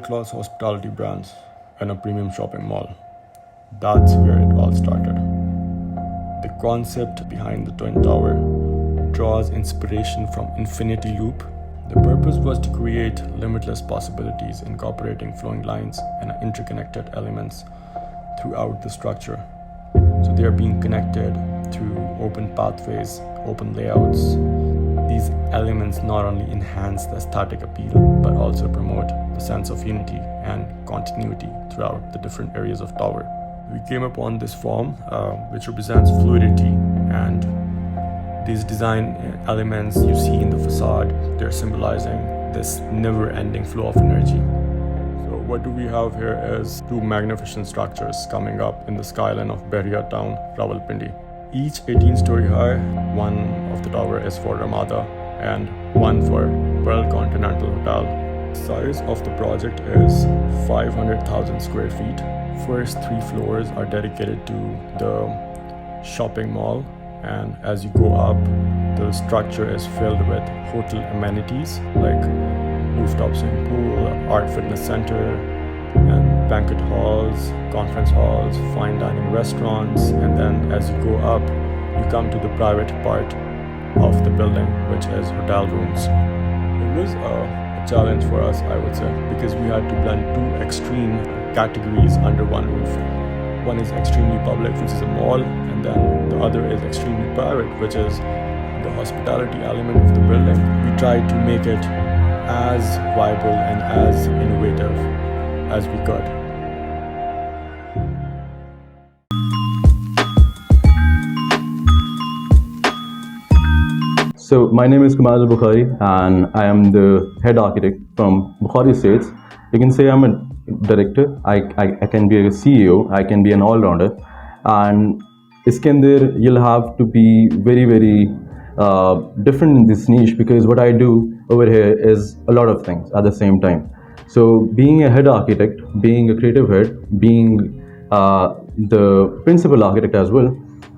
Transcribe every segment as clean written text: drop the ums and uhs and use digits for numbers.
world-class hospitality brands and a premium shopping mall. That's where it all started. The concept behind the Twin Tower draws inspiration from Infinity Loop. The purpose was to create limitless possibilities, incorporating flowing lines and interconnected elements throughout the structure. So they are being connected through open pathways, open layouts. These elements not only enhance the aesthetic appeal, but also promote the sense of unity and continuity throughout the different areas of tower. We came upon this form which represents fluidity, and these design elements you see in the facade, they're symbolizing this never-ending flow of energy. So what do we have here is two magnificent structures coming up in the skyline of Bahria town, Rawalpindi. Each 18-story high. One of the tower is for Ramada and one for Pearl Continental Hotel. Size of the project is 500,000 square feet. First 3 floors are dedicated to the shopping mall, and as you go up, the structure is filled with hotel amenities like rooftop swimming pool, art fitness center, and banquet halls, conference halls, fine dining restaurants. And then as you go up, you come to the private part of the building, which is hotel rooms. It was a challenge for us, I would say, because we had to blend 2 extreme categories under one roof. One is extremely public, which is a mall, and then the other is extremely private, which is the hospitality element of the building. We tried to make it as viable and as innovative as we could. So my name is Kumail Bukhari, and I am the head architect from Bukhari Associates. You can say I'm a director, I can be a CEO, I can be an all-rounder, and iske andar you'll have to be very different in this niche, because what I do over here is a lot of things at the same time. So being a head architect, being a creative head, being the principal architect as well,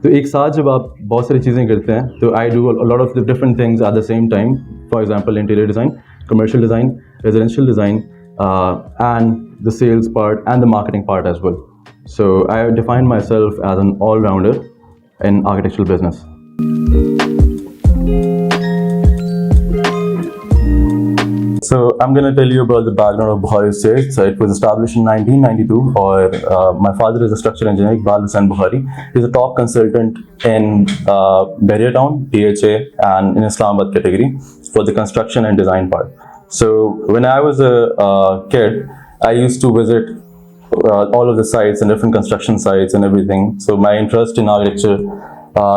तो एक साथ जब आप बहुत सारी चीज़ें करते हैं, तो I do a lot of the different things at the same time. For example, interior design, commercial design, residential design, and the sales part and the marketing part as well. So I define myself as an all-rounder in architectural business. So I'm going to tell you about the background of Bukhari Associates. So it was established in 1992, my father is a structural engineer, Iqbal Hussain Bukhari. He's a top consultant in Bahria town, DHA, and in Islamabad category for the construction and design part. So when I was a kid, I used to visit all of the sites and different construction sites and everything. So my interest in architecture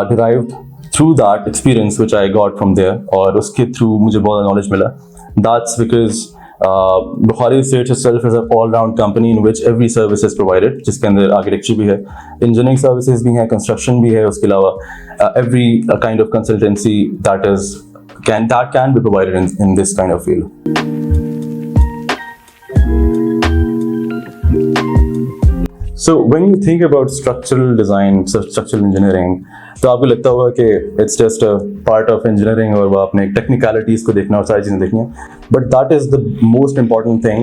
derived through that experience which I got from there, और उसके through मुझे बहुत knowledge मिला. That's because Bukhari Associates itself is an all-round company in which every service is provided, जिसके अंदर architecture भी है, engineering services भी है, construction भी है, उसके अलावा every kind of consultancy that can be provided in this kind of field. So when you think about structural design, structural engineering, तो आपको लगता होगा कि it's just a part of engineering और वो आपने technicalities को देखना और सारी चीज़ें देखनी है. But that is the most important thing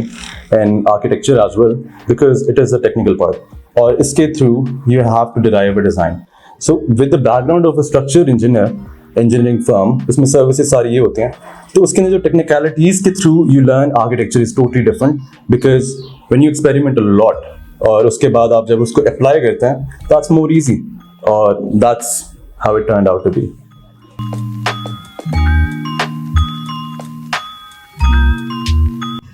in architecture as well, because it is the technical part. और इसके through you have to derive a design. So with the background of a structural engineering firm, इसमें services सारी ये होते हैं. तो उसके अंदर जो technicalities के through you learn architecture is totally different, because when you experiment a lot, और उसके बाद आप जब उसको apply करते हैं, that's more easy. Or that's how it turned out to be.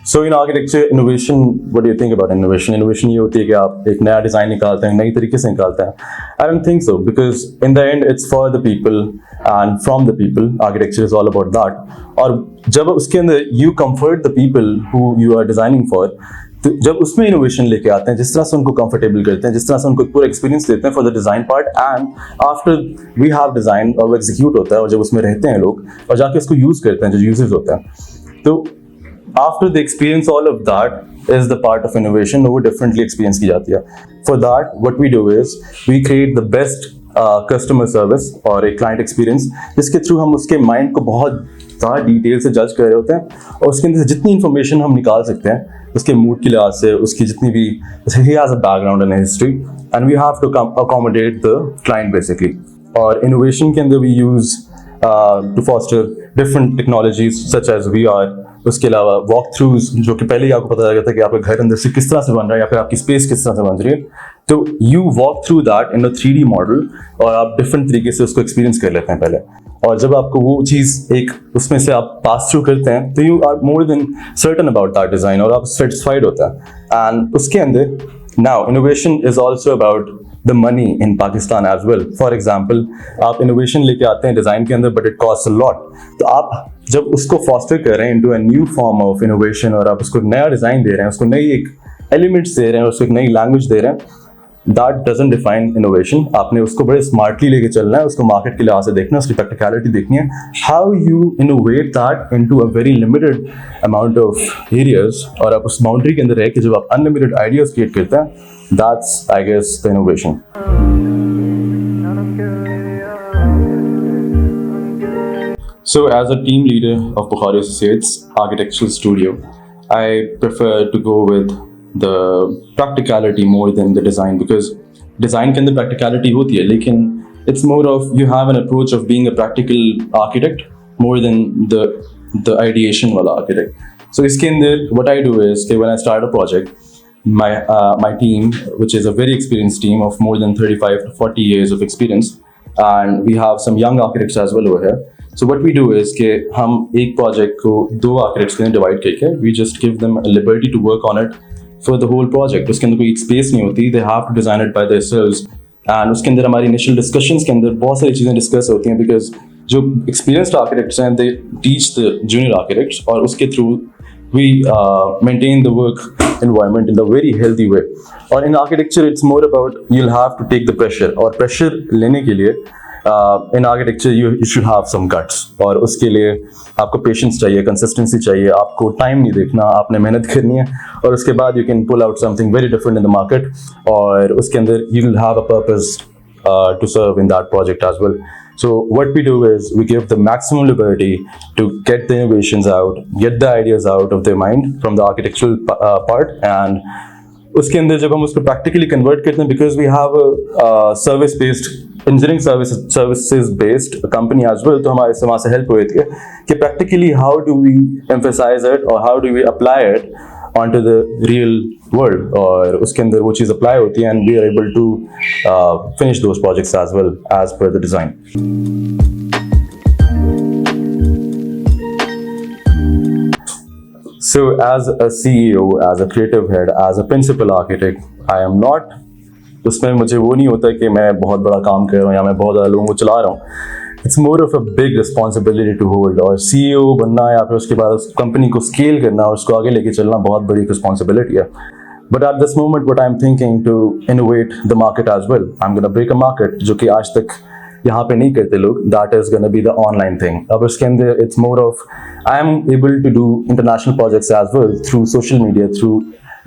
So in architecture, innovation, what do you think about innovation? Innovation ये होती है कि आप एक नया डिज़ाइन निकालते हैं, नई तरीके से निकालते हैं. I don't think so, because in the end it's for the people and from the people. Architecture is all about that. और जब उसके अंदर you comfort the people who you are designing for, तो जब उसमें इनोवेशन लेके आते हैं, जिस तरह से उनको कंफर्टेबल करते हैं, जिस तरह से उनको पूरा एक्सपीरियंस देते हैं for the design part, and after we have design और वो एग्जीक्यूट होता है, और जब उसमें रहते हैं लोग और जाके उसको यूज़ करते हैं जो यूजर्स होते हैं, तो after the experience all of that is the part of innovation, वो डिफरेंटली एक्सपीरियंस की जाती है. For that what we do is we create the best customer service और एक क्लाइंट एक्सपीरियंस, जिसके थ्रू हम उसके माइंड को बहुत ज़्यादा डिटेल से जज कर रहे होते हैं, और उसके अंदर से जितनी इन्फॉर्मेशन हम निकाल सकते हैं उसके मूड के लिहाज से, उसकी जितनी भी, he has a background and a history and we have to accommodate the client basically. और innovation के अंदर we use to foster different technologies such as VR. उसके अलावा वॉक थ्रूज, जो कि पहले ही आपको पता लगा था कि आपका घर अंदर से किस तरह से बन रहा है या फिर आपकी स्पेस किस तरह से बन रही है, तो you walk through that in a 3D model और आप डिफरेंट तरीके से उसको एक्सपीरियंस कर लेते हैं पहले, और जब आपको वो चीज़ एक उसमें से आप पास थ्रू करते हैं तो you are more than certain about that design और आप सेटिस्फाइड होते हैं। एंड उसके अंदर now innovation is also about the money in Pakistan as well. For example, आप innovation लेके आते हैं डिज़ाइन के अंदर but it costs a lot. तो आप जब उसको foster कर रहे हैं into a new form of innovation और आप उसको नया डिज़ाइन दे रहे हैं, उसको नई एक elements दे रहे हैं, उसको एक नई language दे रहे हैं, that doesn't define innovation. आपने उसको बड़े smartly लेके चलना है, उसको market के लिहाज से देखना है, उसकी practicality देखनी है, how you innovate that into a very limited amount of areas और आप उस boundary के अंदर रह के जब आप unlimited ideas create करते हैं, that's I guess the innovation. So as a team leader of Bukhari Associates architectural studio, I prefer to go with the practicality more than the design, because design के अंदर practicality होती है, लेकिन it's more of you have an approach of being a practical architect more than the ideation वाला architect. So इसके अंदर what I do is कि when I start a project, my team, which is a very experienced team of more than 35 to 40 years of experience, and we have some young architects as well over here. So what we do is कि हम एक project को दो architects में divide करके we just give them a liberty to work on it for the whole project. उसके अंदर कोई space नहीं होती, they have to design it by themselves. And उसके अंदर हमारी initial discussions के अंदर बहुत सारी चीज़ें discuss होती हैं, because जो experienced architects हैं they teach the junior architects और उसके through we maintain the work environment in a very healthy way. Or in architecture it's more about you'll have to take the pressure, और pressure लेने के लिए in architecture you should have some guts, और उसके लिए आपको patience चाहिए, consistency चाहिए, आपको time नहीं देखना, आपने मेहनत करनी है और उसके बाद you can pull out something very different in the market, और उसके अंदर you'll have a purpose to serve in that project as well. So what we do is we give the maximum liberty to get the innovations out, get the ideas out of their mind from the architectural part, and उसके अंदर जब हम उसको practically convert करते हैं, because we have a service based engineering services based company as well, तो हमारे से वहाँ से help होती है कि practically how do we emphasize it or how do we apply it onto the real world, और उसके अंदर वो चीज़ apply होती है and we are able to finish those projects as well as per the design. So as a CEO, as a creative head, as a principal architect, I am not, उसमें मुझे वो नहीं होता कि मैं बहुत बड़ा काम कर रहा हूँ या मैं बहुत ज़्यादा लोगों को चला रहा हूँ. It's more of a big responsibility to hold, और CEO बनना या फिर उसके बाद उस कंपनी को स्केल करना और उसको आगे लेके चलना बहुत बड़ी रिस्पॉन्सिबिलिटी है. But at this moment what I'm thinking to innovate the market as well. I'm gonna break a market जो कि आज तक यहाँ पे नहीं करते लोग. That is gonna be the online thing. अब उसके अंदर it's more of I am able to do international projects as well through social media, through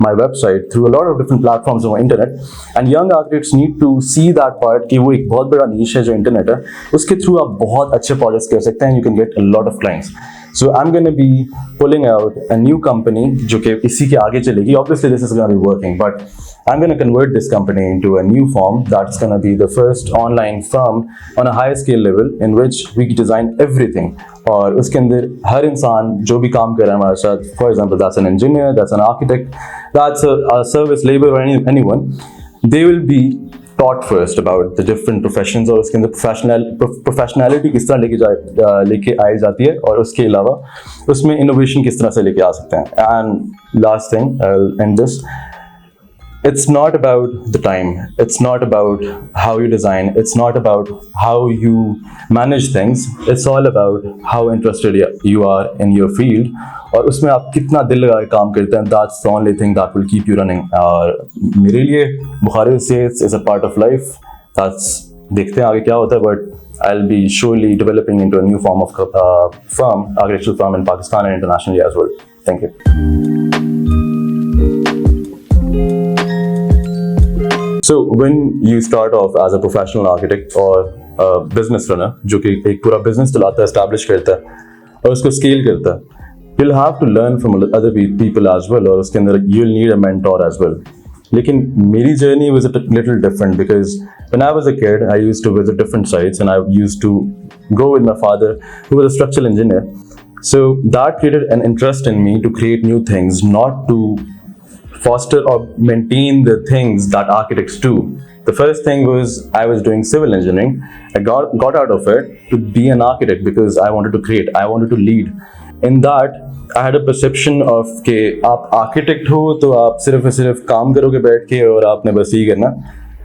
my website, through a lot of different platforms on internet, and young architects need to see that part कि वो एक बहुत बड़ा niche है जो internet है, उसके through आप बहुत अच्छे projects कर सकते हैं, you can get a lot of clients. So I'm going to be pulling out a new company जो कि इसी के आगे चलेगी. Obviously this is going to be working, but I'm going to convert this company into a new form that's going to be the first online firm on a high scale level in which we design everything. और उसके अंदर हर इंसान जो भी काम कर रहा है हमारे साथ, for example that's an engineer, that's an architect, that's a service labor or anyone, they will be taught first about the different professions और उसके अंदर professionality किस तरह लेके आई जाती है और उसके अलावा उसमें innovation किस तरह से लेके आ सकते हैं. And last thing, I'll end this. It's not about the time, it's not about how you design, it's not about how you manage things, it's all about how interested you are in your field और उसमें आप कितना दिल लगा के काम करते हैं. That's the only thing that will keep you running. और मेरे लिए Bukhari Associates is a part of life. That's देखते हैं आगे क्या होता है, but I'll be surely developing into a new form of firm, architectural firm in Pakistan and internationally as well. Thank you. So when you start off as a professional architect or a business runner जो कि एक पूरा business चलाता है, establish करता है और उसको scale करता है, you'll have to learn from other people as well, or उसके अंदर you'll need a mentor as well. लेकिन मेरी journey was a little different because when I was a kid, I used to visit different sites and I used to go with my father, who was a structural engineer. So that created an interest in me to create new things, not to foster or maintain the things that architects do. The first thing was I was doing civil engineering. I got out of it to be an architect because I wanted to create, I wanted to lead. In that, I had a perception of कि आप architect हो तो आप सिर्फ काम करोगे बैठ के और आपने बस यही करना.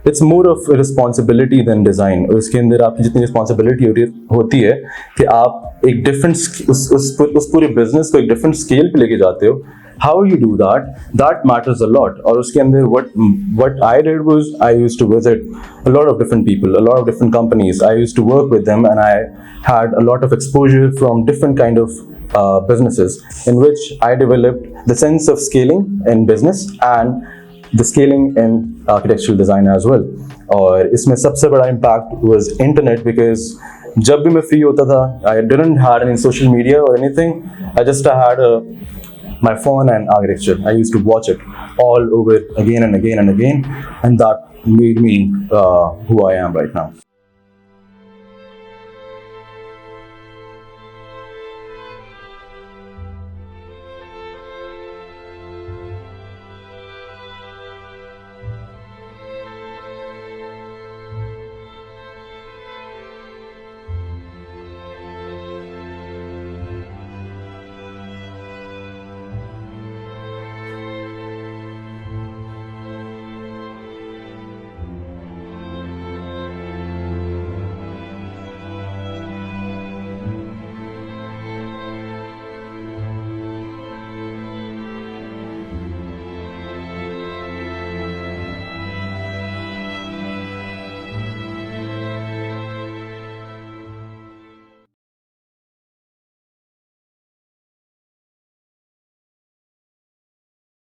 It's more of a responsibility than design. उसके अंदर आपकी जितनी responsibility होती है कि आप एक different उस पूरे business को एक different scale पे लेके जाते हो. How you do that, that matters a lot. और उसके अंदर what I did was I used to visit a lot of different people, a lot of different companies. I used to work with them and I had a lot of exposure from different kind of businesses in which I developed the sense of scaling in business and the scaling in architectural design as well. और इसमें सबसे बड़ा impact was internet because जब भी मैं free होता था, I didn't had any social media or anything. I just had my phone and architecture. I used to watch it all over again and again and again, and that made me who I am right now.